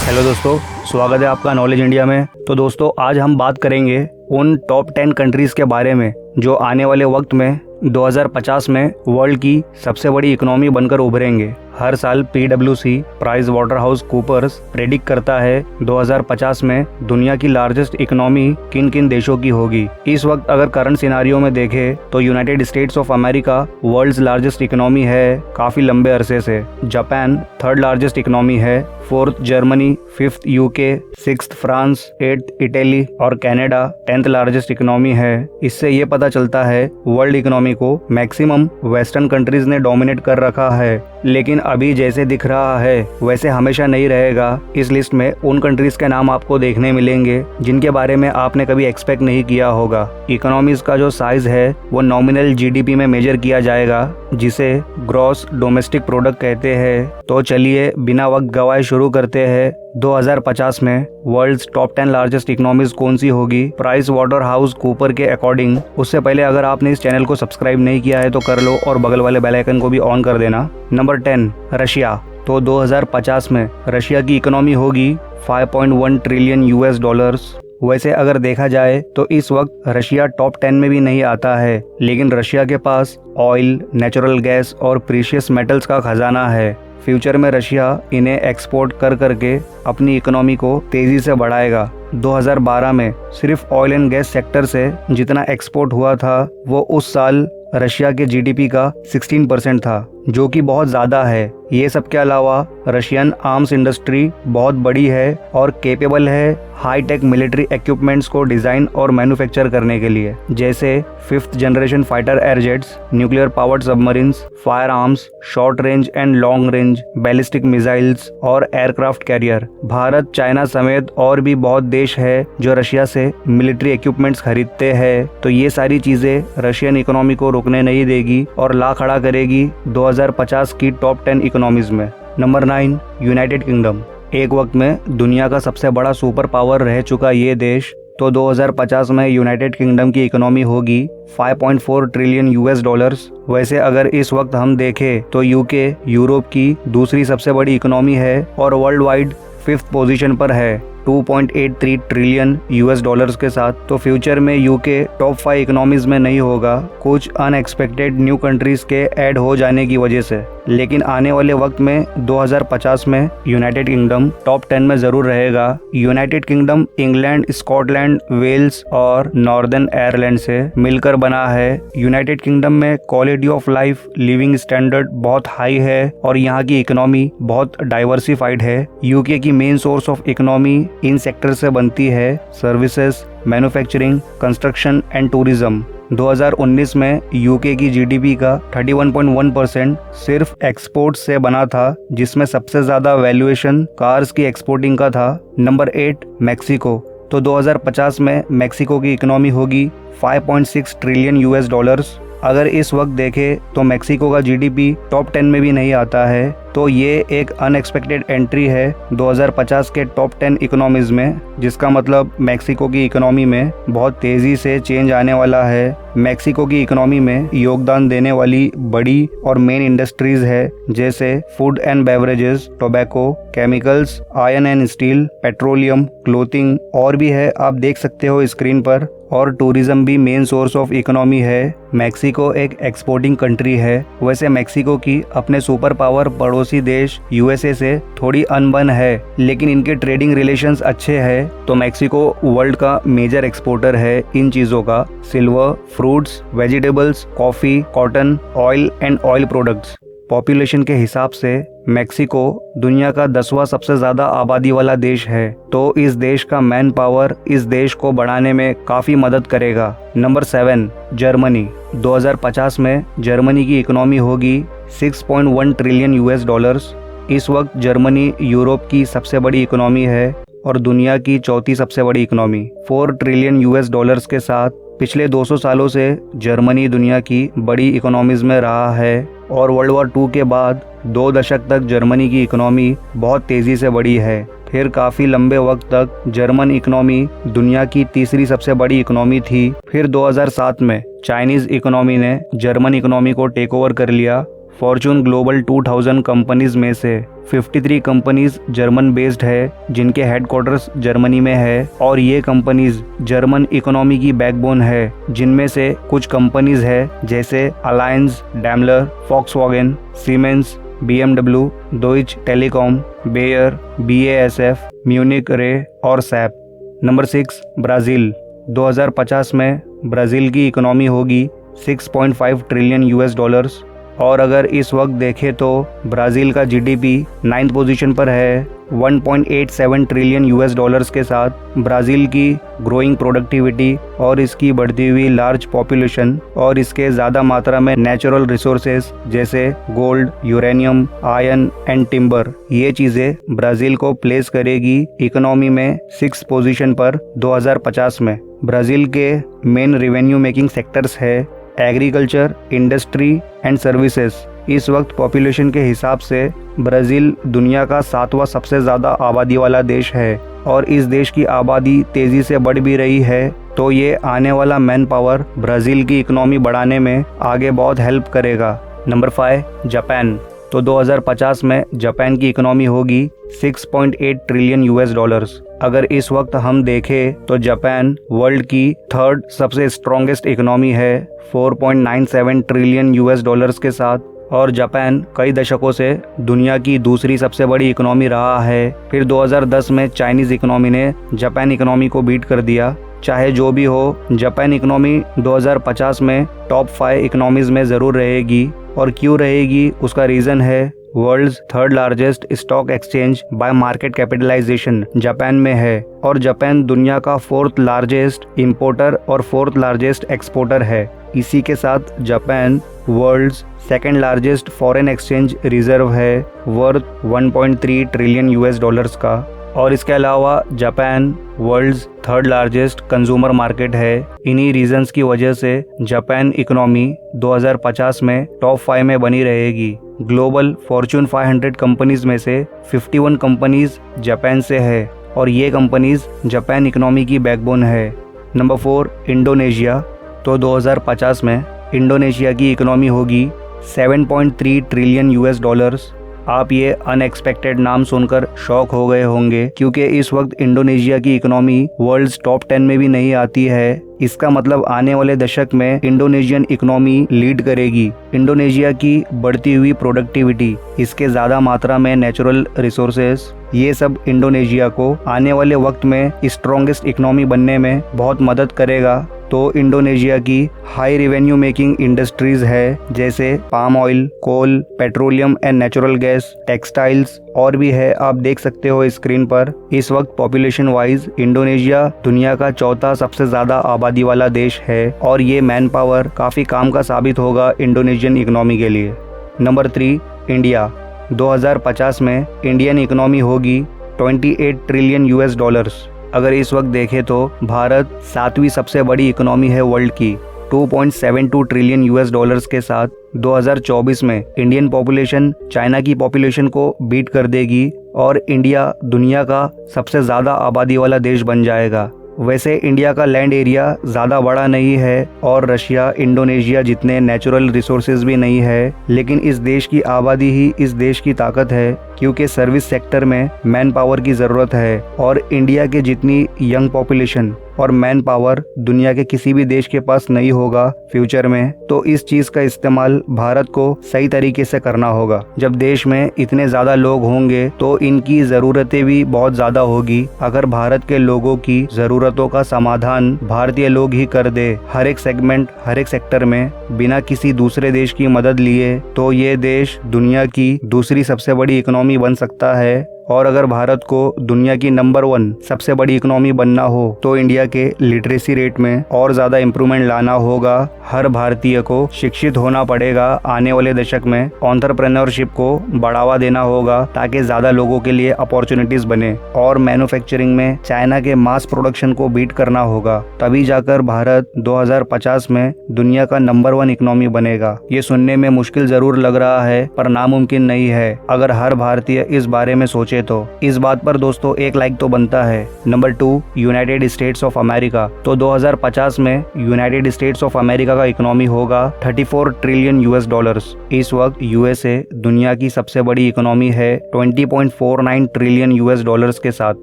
Hello दोस्तों, स्वागत है आपका नॉलेज इंडिया में। तो दोस्तों, आज हम बात करेंगे उन टॉप 10 कंट्रीज़ के बारे में जो आने वाले वक्त में 2050 में वर्ल्ड की सबसे बड़ी इकोनॉमी बनकर उभरेंगे। हर साल PwC Price Waterhouse Coopers predict करता है 2050 में दुनिया की लार्जेस्ट इकोनॉमी किन किन देशों की होगी। इस वक्त अगर करंट सिनारियो में देखें तो United States of America world's largest economy है काफ़ी लंबे अरसे से। जापान थर्ड लार्जेस्ट इकोनॉमी है, fourth Germany, fifth UK, sixth France, eighth Italy और कनाडा 10th लार्जेस्ट इकोनॉमी है। इससे ये पता चलता है वर्ल्ड इकोनॉमी को मैक्सिमम वेस्टर्न कंट्रीज ने डोमिनेट कर रखा है। लेकिन अभी जैसे दिख रहा है वैसे हमेशा नहीं रहेगा। इस लिस्ट में उन कंट्रीज के नाम आपको देखने मिलेंगे जिनके बारे में आपने कभी एक्सपेक्ट नहीं किया होगा। इकोनॉमीज का जो साइज है वो नॉमिनल GDP में मेजर किया जाएगा, जिसे ग्रॉस डोमेस्टिक प्रोडक्ट कहते हैं। तो चलिए बिना वक्त गवाए शुरू करते हैं। 2050 में वर्ल्ड्स टॉप 10 लार्जेस्ट इकोनॉमीज कौन सी होगी प्राइस वाटर हाउस कूपर के अकॉर्डिंग। उससे पहले अगर आपने इस चैनल को सब्सक्राइब नहीं किया है तो कर लो और बगल वाले बेल आइकन को भी ऑन कर देना। Number 10 Russia. तो 2050 में रशिया की इकोनॉमी होगी 5.1 ट्रिलियन US डॉलर्स। वैसे अगर देखा जाए तो इस वक्त रशिया टॉप 10 में भी नहीं आता है, लेकिन रशिया के पास ऑयल, नेचुरल गैस और प्रीशियस मेटल्स का खजाना है। फ्यूचर में रशिया इन्हें एक्सपोर्ट कर करके अपनी इकोनॉमी को तेजी से बढ़ाएगा। 2012 में सिर्फ ऑयल एंड गैस सेक्टर से जितना एक्सपोर्ट हुआ था वो उस साल रशिया के GDP का 16% था, जो कि बहुत ज़्यादा है। ये सब के अलावा रशियन आर्म्स इंडस्ट्री बहुत बड़ी है और केपेबल है हाई टेक मिलिट्री इक्विपमेंट्स को डिज़ाइन और मैन्युफैक्चर करने के लिए, जैसे 5th generation fighter air jets, nuclear powered submarines, fire arms, short range and long range ballistic missiles और एयरक्राफ्ट कैरियर। भारत, चाइना समेत और भी बहुत देश है जो रशिया से मिलिट्री इक्विपमेंट्स खरीदते हैं। तो ये सारी चीज़ें रशियन इकोनॉमी को रुकने नहीं देगी और ला खड़ा करेगी 2050 की टॉप 10 इकोनॉमीज में। Number 9 United kingdom. एक वक्त में दुनिया का सबसे बड़ा सुपर पावर रह चुका ये देश। तो 2050 में यूनाइटेड किंगडम की इकोनॉमी होगी 5.4 ट्रिलियन US डॉलर्स। वैसे अगर इस वक्त हम देखें तो यूके यूरोप की दूसरी सबसे बड़ी इकोनॉमी है और वर्ल्ड वाइड 5th पोजीशन पर है 2.83 ट्रिलियन US डॉलर्स के साथ। तो फ्यूचर में यूके टॉप 5 इकोनॉमीज में नहीं होगा, कुछ अनएक्सपेक्टेड न्यू कंट्रीज के ऐड हो जाने की वजह से। लेकिन आने वाले वक्त में 2050 में यूनाइटेड किंगडम टॉप 10 में जरूर रहेगा। United Kingdom England, Scotland, Wales और नॉर्दर्न आयरलैंड से मिलकर बना है। यूनाइटेड किंगडम में quality of life, living standard बहुत हाई है और यहाँ की इकोनॉमी बहुत डाइवर्सिफाइड है। यूके की main source of economy in sector से बनती है, services, manufacturing, construction and tourism. 2019 में यूके की GDP का 31.1% सिर्फ एक्सपोर्ट से बना था, जिसमें सबसे ज़्यादा वैल्यूएशन कार्स की एक्सपोर्टिंग का था। Number 8 Mexico. तो 2050 में मैक्सिको की इकोनॉमी होगी 5.6 ट्रिलियन US डॉलर्स। अगर इस वक्त देखें तो मैक्सिको का GDP टॉप 10 में भी नहीं आता है। तो ये एक अनएक्सपेक्टेड एंट्री है 2050 के टॉप 10 इकोनॉमीज में, जिसका मतलब मैक्सिको की इकोनॉमी में बहुत तेज़ी से चेंज आने वाला है। मैक्सिको की इकोनॉमी में योगदान देने वाली बड़ी और मेन इंडस्ट्रीज है, जैसे food and beverages, tobacco, chemicals, iron and steel, petroleum, clothing और भी है, आप देख सकते हो स्क्रीन पर। और टूरिज्म भी मेन सोर्स ऑफ इकोनॉमी है। मैक्सिको एक एक्सपोर्टिंग कंट्री है। वैसे मैक्सिको की अपने सुपर पावर पड़ोसी देश USA से थोड़ी अनबन है, लेकिन इनके ट्रेडिंग रिलेशंस अच्छे हैं। तो मैक्सिको वर्ल्ड का मेजर एक्सपोर्टर है इन चीज़ों का, silver, fruits, vegetables, coffee, cotton, oil and oil products. Population के हिसाब से मैक्सिको दुनिया का 10वां सबसे ज़्यादा आबादी वाला देश है। तो इस देश का मैन पावर इस देश को बढ़ाने में काफ़ी मदद करेगा। Number 7 Germany. 2050 में जर्मनी की इकोनॉमी होगी 6.1 ट्रिलियन US डॉलर्स। इस वक्त जर्मनी यूरोप की सबसे बड़ी इकोनॉमी है और दुनिया की चौथी सबसे बड़ी इकोनॉमी 4 ट्रिलियन US डॉलर्स के साथ। पिछले 200 सालों से जर्मनी दुनिया की बड़ी इकोनॉमीज में रहा है और वर्ल्ड वॉर 2 के बाद 2 दशक तक जर्मनी की इकोनॉमी बहुत तेज़ी से बढ़ी है। फिर काफ़ी लंबे वक्त तक जर्मन इकोनॉमी दुनिया की तीसरी सबसे बड़ी इकोनॉमी थी। फिर 2007 में चाइनीज़ इकोनॉमी ने जर्मन इकोनॉमी को टेक ओवर कर लिया। फॉर्च्यून ग्लोबल 2000 कंपनीज में से 53 कंपनीज जर्मन बेस्ड है, जिनके हेडक्वार्टर्स जर्मनी में है और ये कंपनीज जर्मन इकोनॉमी की बैकबोन है, जिनमें से कुछ कंपनीज है जैसे Allianz, Daimler, Volkswagen, Siemens, BMW, Deutsche Telekom, Bayer, BASF, Munich Re और सैप। Number 6 Brazil. 2050 में ब्राज़ील की इकोनॉमी होगी 6.5 ट्रिलियन US डॉलर्स और अगर इस वक्त देखें तो ब्राज़ील का GDP 9th पोजीशन पर है 1.87 ट्रिलियन US डॉलर्स के साथ। ब्राज़ील की ग्रोइंग प्रोडक्टिविटी और इसकी बढ़ती हुई लार्ज पॉपुलेशन और इसके ज़्यादा मात्रा में नेचुरल रिसोर्सेज जैसे gold, uranium, iron and timber, ये चीज़ें ब्राज़ील को प्लेस करेगी इकोनॉमी में 6th पोजीशन पर 2050 में। ब्राज़ील के मेन रेवेन्यू मेकिंग सेक्टर्स है एग्रीकल्चर, इंडस्ट्री एंड सर्विसेज। इस वक्त पॉपुलेशन के हिसाब से ब्राज़ील दुनिया का 7वां सबसे ज़्यादा आबादी वाला देश है और इस देश की आबादी तेज़ी से बढ़ भी रही है, तो ये आने वाला मैन पावर ब्राज़ील की इकोनॉमी बढ़ाने में आगे बहुत हेल्प करेगा। Number 5 Japan. तो 2050 में जापान की इकोनॉमी होगी 6.8 ट्रिलियन US डॉलर्स। अगर इस वक्त हम देखें तो जापान वर्ल्ड की 3rd सबसे स्ट्रॉन्गेस्ट इकोनॉमी है 4.97 ट्रिलियन US डॉलर्स के साथ और जापान कई दशकों से दुनिया की दूसरी सबसे बड़ी इकोनॉमी रहा है। फिर 2010 में चाइनीज़ इकोनॉमी ने जापान इकोनॉमी को बीट कर दिया। चाहे जो भी हो, जापान इकोनॉमी 2050 में टॉप 5 इकोनॉमीज़ में ज़रूर रहेगी। और क्यों रहेगी, उसका रीज़न है world's 3rd largest stock exchange by market capitalization Japan में है और जापान दुनिया का 4th लार्जेस्ट इंपोर्टर और 4th लार्जेस्ट एक्सपोर्टर है। इसी के साथ Japan world's 2nd largest foreign exchange reserve है वर्थ 1.3 ट्रिलियन US डॉलर्स का और इसके अलावा Japan world's 3rd largest consumer market है। इन्हीं रीजंस की वजह से जापान इकोनॉमी 2050 में टॉप 5 में बनी रहेगी। ग्लोबल फॉर्च्यून 500 कंपनीज में से 51 कंपनीज जापान से है और ये कंपनीज जापान इकोनॉमी की बैकबोन है। Number 4 Indonesia. तो 2050 में इंडोनेशिया की इकोनॉमी होगी 7.3 ट्रिलियन US डॉलर्स। आप ये अनएक्सपेक्टेड नाम सुनकर शॉक हो गए होंगे क्योंकि इस वक्त इंडोनेशिया की इकोनॉमी वर्ल्ड्स टॉप 10 में भी नहीं आती है। इसका मतलब आने वाले दशक में इंडोनेशियन इकोनॉमी लीड करेगी। इंडोनेशिया की बढ़ती हुई प्रोडक्टिविटी, इसके ज़्यादा मात्रा में नेचुरल रिसोर्सेज, ये सब इंडोनेशिया को आने वाले वक्त में स्ट्रॉन्गेस्ट इकोनॉमी बनने में बहुत मदद करेगा। तो इंडोनेशिया की हाई रेवेन्यू मेकिंग इंडस्ट्रीज है जैसे palm oil, coal, petroleum and natural gas, textiles और भी है। आप देख सकते हो स्क्रीन पर। इस वक्त पॉपुलेशन वाइज इंडोनेशिया दुनिया का 4था सबसे ज़्यादा आबादी वाला देश है और ये मैन पावर काफ़ी काम का साबित होगा इंडोनेशियन इकोनॉमी के लिए। Number 3 India. 2050 में इंडियन इकोनॉमी होगी 28 ट्रिलियन US डॉलर्स। अगर इस वक्त देखें तो भारत 7वीं सबसे बड़ी इकोनॉमी है वर्ल्ड की 2.72 ट्रिलियन US डॉलर्स के साथ। 2024 में इंडियन पॉपुलेशन चाइना की पॉपुलेशन को बीट कर देगी और इंडिया दुनिया का सबसे ज़्यादा आबादी वाला देश बन जाएगा। वैसे इंडिया का लैंड एरिया ज़्यादा बड़ा नहीं है और रशिया, इंडोनेशिया जितने नेचुरल रिसोर्सेज भी नहीं है, लेकिन इस देश की आबादी ही इस देश की ताकत है क्योंकि सर्विस सेक्टर में मैन पावर की ज़रूरत है और इंडिया के जितनी यंग पॉपुलेशन और मैन पावर दुनिया के किसी भी देश के पास नहीं होगा फ्यूचर में। तो इस चीज़ का इस्तेमाल भारत को सही तरीके से करना होगा। जब देश में इतने ज़्यादा लोग होंगे तो इनकी ज़रूरतें भी बहुत ज़्यादा होगी। अगर भारत के लोगों की ज़रूरतों का समाधान भारतीय लोग ही कर दे हर एक सेगमेंट, हर एक सेक्टर में, बिना किसी दूसरे देश की मदद लिए, तो ये देश दुनिया की दूसरी सबसे बड़ी इकोनॉमी बन सकता है। और अगर भारत को दुनिया की नंबर 1 सबसे बड़ी इकोनॉमी बनना हो तो इंडिया के लिटरेसी रेट में और ज़्यादा इम्प्रूवमेंट लाना होगा। हर भारतीय को शिक्षित होना पड़ेगा। आने वाले दशक में एंटरप्रेन्योरशिप को बढ़ावा देना होगा ताकि ज़्यादा लोगों के लिए अपॉर्चुनिटीज़ बने और मैन्युफैक्चरिंग में चाइना के मास प्रोडक्शन को बीट करना होगा। तभी जाकर भारत 2050 में दुनिया का नंबर 1 इकोनॉमी बनेगा। ये सुनने में मुश्किल ज़रूर लग रहा है पर नामुमकिन नहीं है अगर हर भारतीय इस बारे में सोचे सोचे तो इस बात पर दोस्तों एक लाइक तो बनता है। Number 2, United States of America. तो 2050 में यूनाइटेड स्टेट्स ऑफ अमेरिका का इकोनॉमी होगा 34 ट्रिलियन यूएस डॉलर्स। इस वक्त यूएसए दुनिया की सबसे बड़ी इकोनॉमी है 20.49 ट्रिलियन यूएस डॉलर्स के साथ।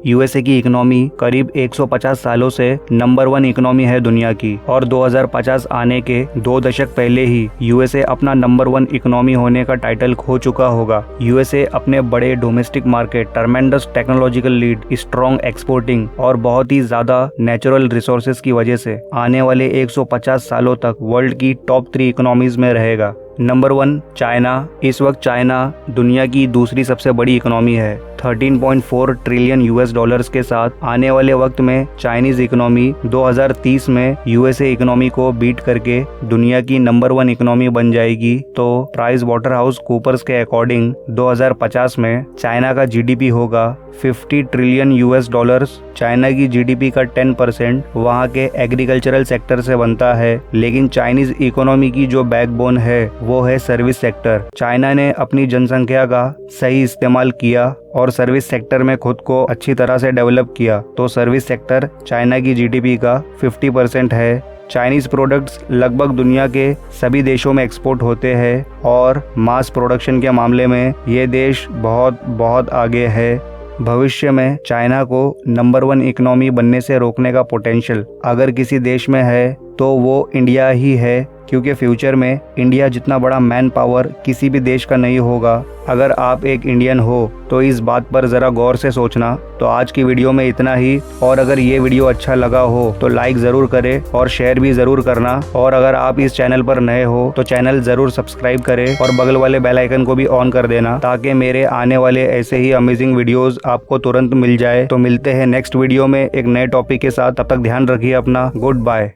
यूएसए की इकोनॉमी करीब 150 सालों से नंबर 1 इकोनॉमी है दुनिया की, और 2050 आने के 2 दशक पहले ही यूएसए अपना नंबर 1 इकोनॉमी होने का टाइटल खो चुका होगा। यूएसए अपने बड़े domestic market, tremendous technological lead, strong exporting और बहुत ही ज्यादा नेचुरल रिसोर्सेज की वजह से आने वाले 150 सालों तक वर्ल्ड की टॉप 3 इकोनॉमीज में रहेगा। Number 1, China. इस वक्त चाइना दुनिया की दूसरी सबसे बड़ी इकोनॉमी है 13.4 ट्रिलियन यूएस डॉलर्स के साथ। आने वाले वक्त में चाइनीज इकोनॉमी 2030 में यूएसए इकोनॉमी को बीट करके दुनिया की नंबर 1 इकोनॉमी बन जाएगी। तो प्राइस वाटर हाउस कूपर्स के अकॉर्डिंग 2050 में चाइना का जीडीपी होगा 50 ट्रिलियन यूएस डॉलर्स। चाइना की जीडीपी का 10% वहाँ के एग्रीकल्चरल सेक्टर से बनता है, लेकिन चाइनीज इकोनॉमी की जो बैकबोन है वो है सर्विस सेक्टर। चाइना ने अपनी जनसंख्या का सही इस्तेमाल किया और सर्विस सेक्टर में खुद को अच्छी तरह से डेवलप किया। तो सर्विस सेक्टर चाइना की जीडीपी का 50% है। चाइनीज प्रोडक्ट्स लगभग दुनिया के सभी देशों में एक्सपोर्ट होते हैं और मास प्रोडक्शन के मामले में ये देश बहुत आगे है। भविष्य में चाइना को नंबर 1 इकोनॉमी बनने से रोकने का पोटेंशियल अगर किसी देश में है तो वो इंडिया ही है, क्योंकि फ्यूचर में इंडिया जितना बड़ा मैन पावर किसी भी देश का नहीं होगा। अगर आप एक इंडियन हो तो इस बात पर ज़रा गौर से सोचना। तो आज की वीडियो में इतना ही, और अगर ये वीडियो अच्छा लगा हो तो लाइक ज़रूर करें और शेयर भी ज़रूर करना। और अगर आप इस चैनल पर नए हो तो चैनल ज़रूर सब्सक्राइब करें और बगल वाले बेल आइकन को भी ऑन कर देना, ताकि मेरे आने वाले ऐसे ही अमेजिंग वीडियोज़ आपको तुरंत मिल जाए। तो मिलते हैं नेक्स्ट वीडियो में एक नए टॉपिक के साथ। तब तक ध्यान रखिए अपना। Good bye.